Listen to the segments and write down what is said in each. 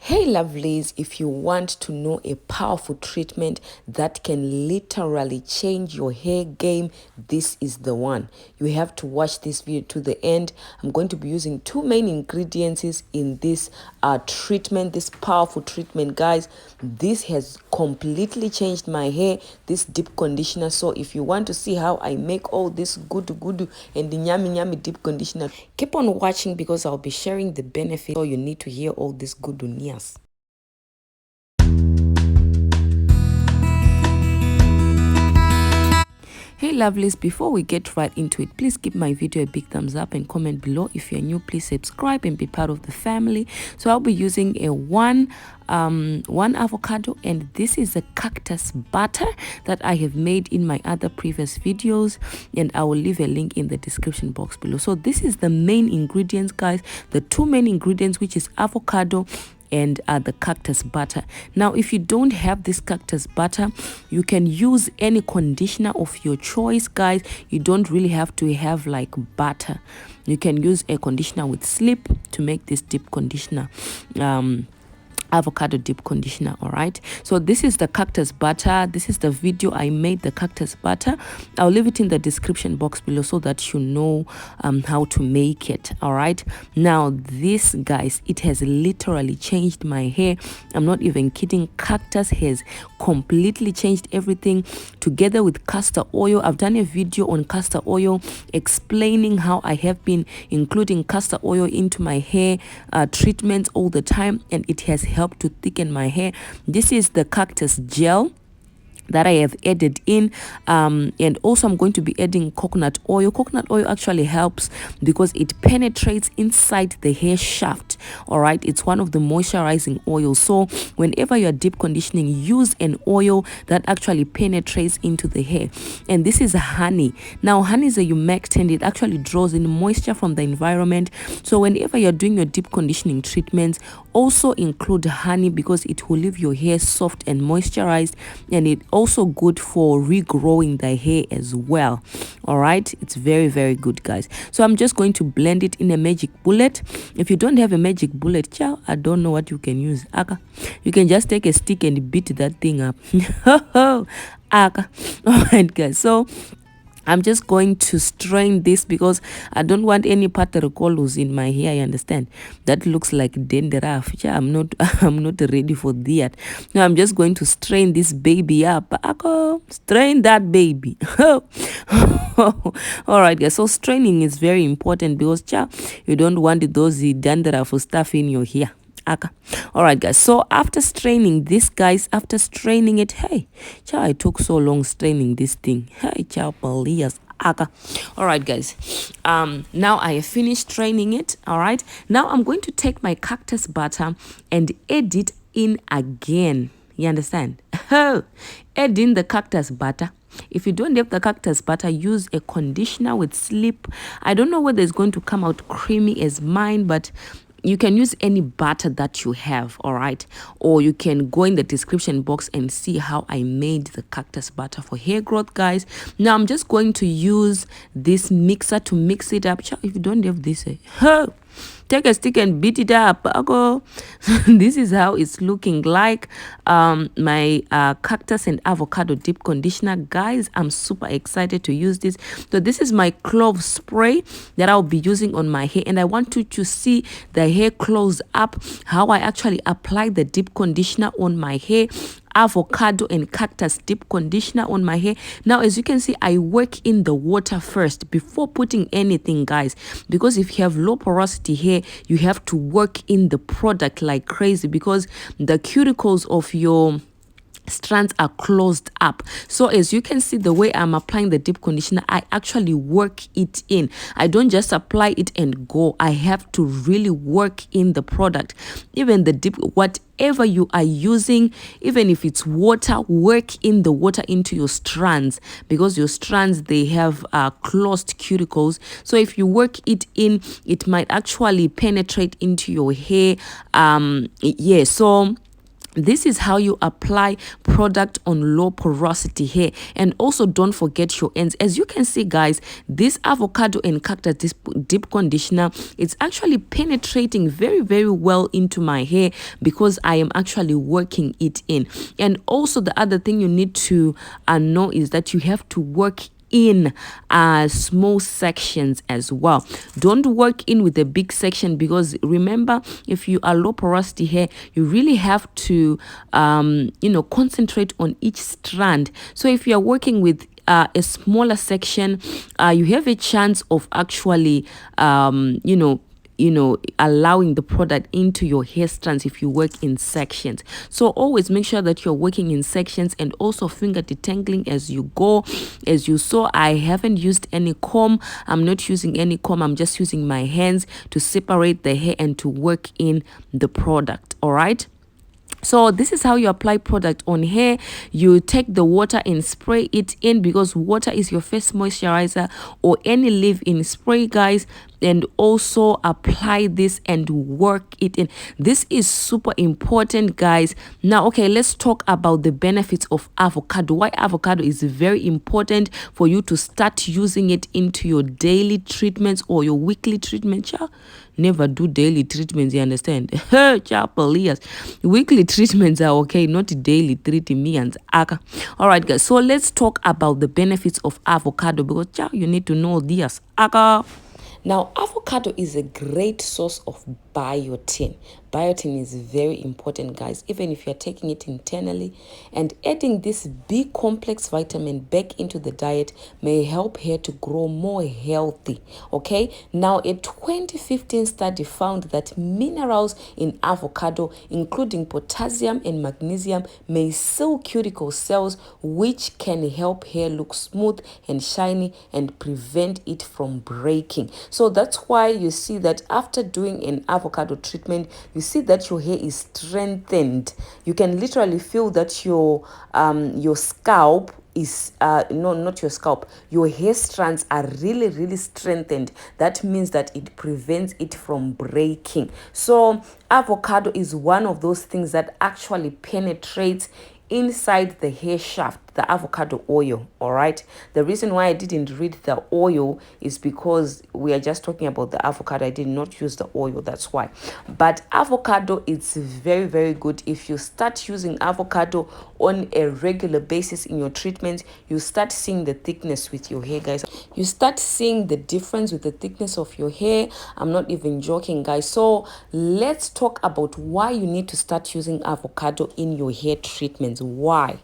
Hey lovelies, if you want to know a powerful treatment that can literally change your hair game, this is the one. You have to watch this video to the end. I'm going to be using two main ingredients in this treatment, this powerful treatment, guys. This has completely changed my hair, this deep conditioner. So if you want to see how I make all this good and the yummy deep conditioner, keep on watching because I'll be sharing the benefits. So you need to hear all this good news. Hey lovelies, before we get right into it, please give my video a big thumbs up and comment below. If you're new, please subscribe and be part of the family. So I'll be using a one avocado, and this is a cactus butter that I have made in my other previous videos, and I will leave a link in the description box below. So this is the main ingredients, guys, the two main ingredients, which is avocado and the cactus butter. Now if you don't have this cactus butter, you can use any conditioner of your choice, guys. You don't really have to have like butter. You can use a conditioner with slip to make this deep conditioner, avocado deep conditioner. All right, so this is the cactus butter. This is the video I made, the cactus butter. I'll leave it in the description box below so that you know how to make it. All right, now this, guys, it has literally changed my hair. I'm not even kidding. Cactus has completely changed everything. Together with castor oil, I've done a video on castor oil explaining how I have been including castor oil into my hair treatments all the time, and it has helped to thicken my hair. This is the cactus gel that I have added in, and also I'm going to be adding coconut oil. Coconut oil actually helps because it penetrates inside the hair shaft. All right, it's one of the moisturizing oils. So whenever you're deep conditioning, use an oil that actually penetrates into the hair. And this is honey. Now honey is a humectant. It actually draws in moisture from the environment. So whenever you're doing your deep conditioning treatments, also include honey because it will leave your hair soft and moisturized, and it also good for regrowing the hair as well. All right, it's very good, guys. So I'm just going to blend it in a magic bullet. If you don't have a magic bullet, ciao, I don't know what you can use. Aka, you can just take a stick and beat that thing up. Aka. All right, guys, so I'm just going to strain this because I don't want any patercolus in my hair. You understand? That looks like dandruff. Yeah, I'm not ready for that. Now I'm just going to strain this baby up. Strain that baby. All right, guys. So straining is very important because you don't want those dandruff stuff in your hair. All right, guys, so after straining this, guys, after straining it, hey, I took so long straining this thing. Hey, please. All right, guys, now I have finished straining it. All right, now I'm going to take my cactus butter and add it in again. You understand? Add in the cactus butter. If you don't have the cactus butter, use a conditioner with slip. I don't know whether it's going to come out creamy as mine, but you can use any butter that you have. All right, or you can go in the description box and see how I made the cactus butter for hair growth, guys. Now I'm just going to use this mixer to mix it up. If you don't have this, take a stick and beat it up. This is how it's looking like. My cactus and avocado deep conditioner, guys. I'm super excited to use this. So this is my clove spray that I'll be using on my hair, and I want you to see the hair close up, how I actually apply the deep conditioner on my hair. Avocado and cactus deep conditioner on my hair. Now as you can see, I work in the water first before putting anything, guys, because if you have low porosity hair, you have to work in the product like crazy because the cuticles of your strands are closed up. So as you can see, the way I'm applying the deep conditioner, I actually work it in. I don't just apply it and go. I have to really work in the product. Even the deep, whatever you are using, even if it's water, work in the water into your strands because your strands, they have closed cuticles. So if you work it in, it might actually penetrate into your hair. Yeah, so This is how you apply product on low porosity hair. And also don't forget your ends. As you can see, guys, this avocado and cactus deep conditioner, it's actually penetrating very, very well into my hair because I am actually working it in. And also the other thing you need to know is that you have to work in small sections as well. Don't work in with a big section, because remember, if you are low porosity hair, you really have to concentrate on each strand. So if you are working with a smaller section, you have a chance of actually allowing the product into your hair strands if you work in sections. So always make sure that you're working in sections, and also finger detangling as you go. As you saw, I haven't used any comb. I'm not using any comb. I'm just using my hands to separate the hair and to work in the product. All right. So this is how you apply product on hair. You take the water and spray it in, because water is your first moisturizer, or any leave-in spray, guys. And also apply this and work it in. This is super important, guys. Now, okay, let's talk about the benefits of avocado. Why avocado is very important for you to start using it into your daily treatments or your weekly treatment. Never do daily treatments, you understand? Weekly treatments are okay, not daily treatments. All right, guys, so let's talk about the benefits of avocado, because you need to know this. Now, avocado is a great source of biotin. Biotin is very important, guys, even if you're taking it internally. And adding this B complex vitamin back into the diet may help hair to grow more healthy. Okay, now a 2015 study found that minerals in avocado, including potassium and magnesium, may seal cuticle cells, which can help hair look smooth and shiny and prevent it from breaking. So that's why you see that after doing an avocado treatment, you see that your hair is strengthened. You can literally feel that your scalp is no, not your scalp, your hair strands are really, really strengthened. That means that it prevents it from breaking. So avocado is one of those things that actually penetrates inside the hair shaft, the avocado oil. All right, the reason why I didn't read the oil is because we are just talking about the avocado. I did not use the oil, that's why. But avocado is very, very good. If you start using avocado on a regular basis in your treatment, you start seeing the thickness with your hair, guys. You start seeing the difference with the thickness of your hair. I'm not even joking, guys. So let's talk about why you need to start using avocado in your hair treatments. Why?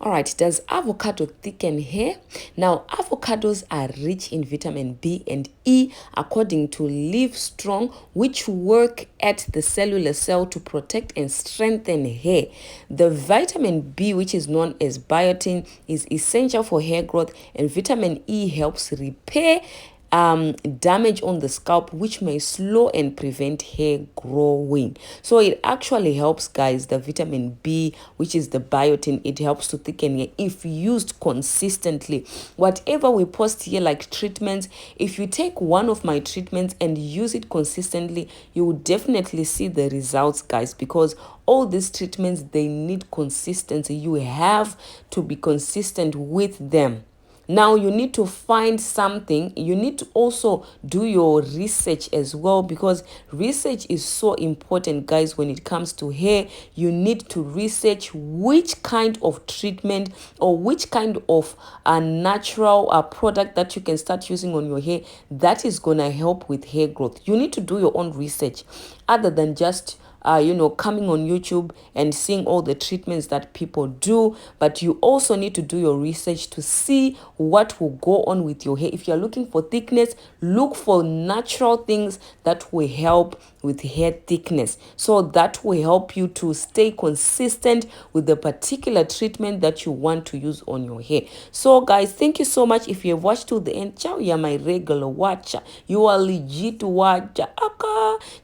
All right, does avocado thicken hair? Now, avocados are rich in vitamin B and E, according to Livestrong, which work at the cellular cell to protect and strengthen hair. The vitamin B, which is known as biotin, is essential for hair growth, and vitamin E helps repair damage on the scalp, which may slow and prevent hair growing. So it actually helps, guys. The vitamin B, which is the biotin, it helps to thicken hair if used consistently. Whatever we post here, like treatments, if you take one of my treatments and use it consistently, you will definitely see the results, guys, because all these treatments, they need consistency. You have to be consistent with them. Now you need to find something. You need to also do your research as well, because research is so important, guys. When it comes to hair, you need to research which kind of treatment or which kind of natural product that you can start using on your hair that is gonna help with hair growth. You need to do your own research, other than just coming on YouTube and seeing all the treatments that people do. But you also need to do your research to see what will go on with your hair. If you're looking for thickness, look for natural things that will help with hair thickness. So that will help you to stay consistent with the particular treatment that you want to use on your hair. So guys, thank you so much. If you have watched till the end, ciao, you're my regular watcher. You are legit watcher.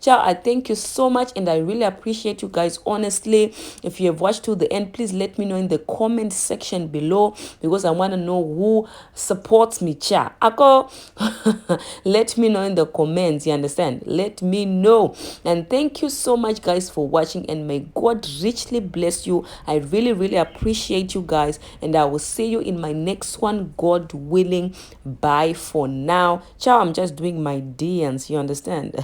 Ciao, I thank you so much, and I really appreciate you guys. Honestly, if you have watched to the end, please let me know in the comment section below, because I want to know who supports me. Cha ako let me know in the comments, you understand? Let me know. And thank you so much guys for watching, and may God richly bless you. I really appreciate you guys, and I will see you in my next one, God willing. Bye for now. Ciao. I'm just doing my dance, you understand?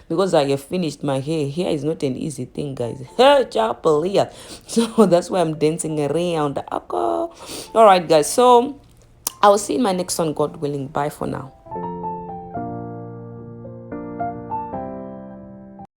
Because I have finished my hair is not an easy thing, guys. Ciao, Palia. So that's why I'm dancing around. All right guys, so I will see you in my next one, God willing. Bye for now.